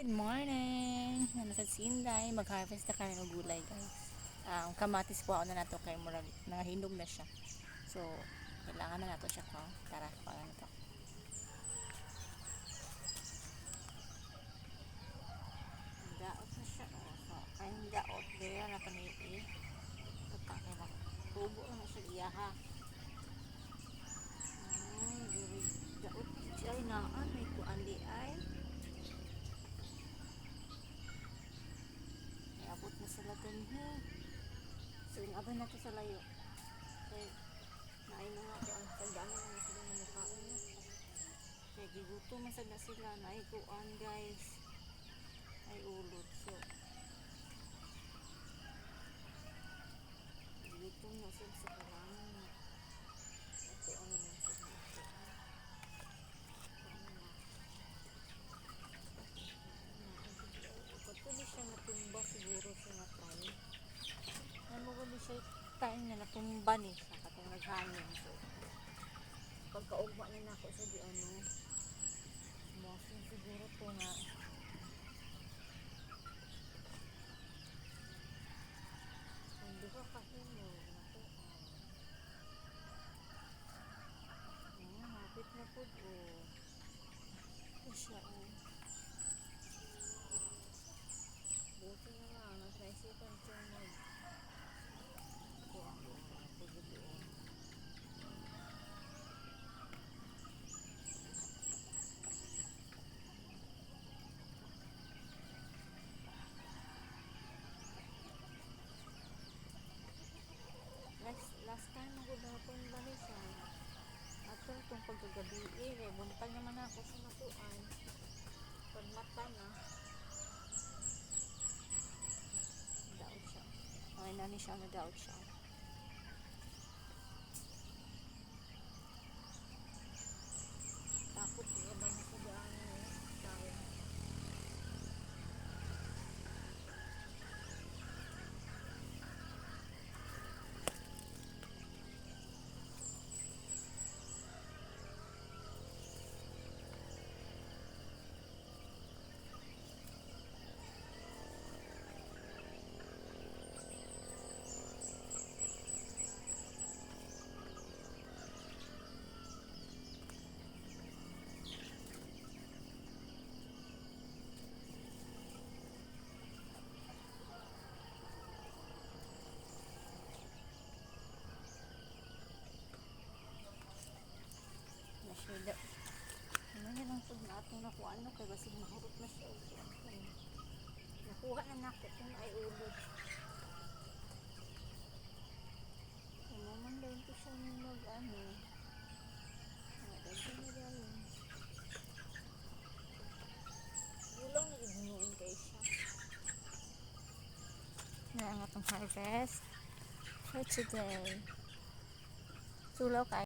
Good morning! Nasa Sinday, mag-harvest na kami ng gulay guys. Kamatis po ako na nato kay murag nangahinog na siya. So, kailangan na nato siya ko. Tara, pala na to. Daot na siya. Oh. So, kayong daot there na paniti. Pagkakay na. Tubo na siya iyaha. Daot siya ay naan. May kuan di ay. Abot na sila ganhi. So, inabay na to sa layo. Okay. Naay na nga po ang pagdami na sila na mukhaan na. Kaya giguto masag na sila. Naay kuan guys. Ay ulot. So, giguto na sila sa kalangan na. Ito ano na sa dito. Patuloy siya natumba siguro siya na time. Namugulo siya time na natumba ni sa katong naghangin. So, pagkaugma niya na ako sa di ano, mosin siguro to nga. Hindi ka kahino. Hapit na po o. Ito siya o. Buti na lang. Naisipan siya mag last time ako dapon ba ni siya ato itong pagkagabi buntag naman ako sa natuan pagmata na daot siya ay nani siya na daot siya takot niya ba na sa daan tao Shida. Ano yan ang pag natong nakuha no kay basig mahurot na siya. Nakuha na nako kung ay ulod. Naman din ko siya mag ano. Nagdagdag na dahil. Gulang na ignuon kay siya. Na ang atong harvest for today. Sulaw kay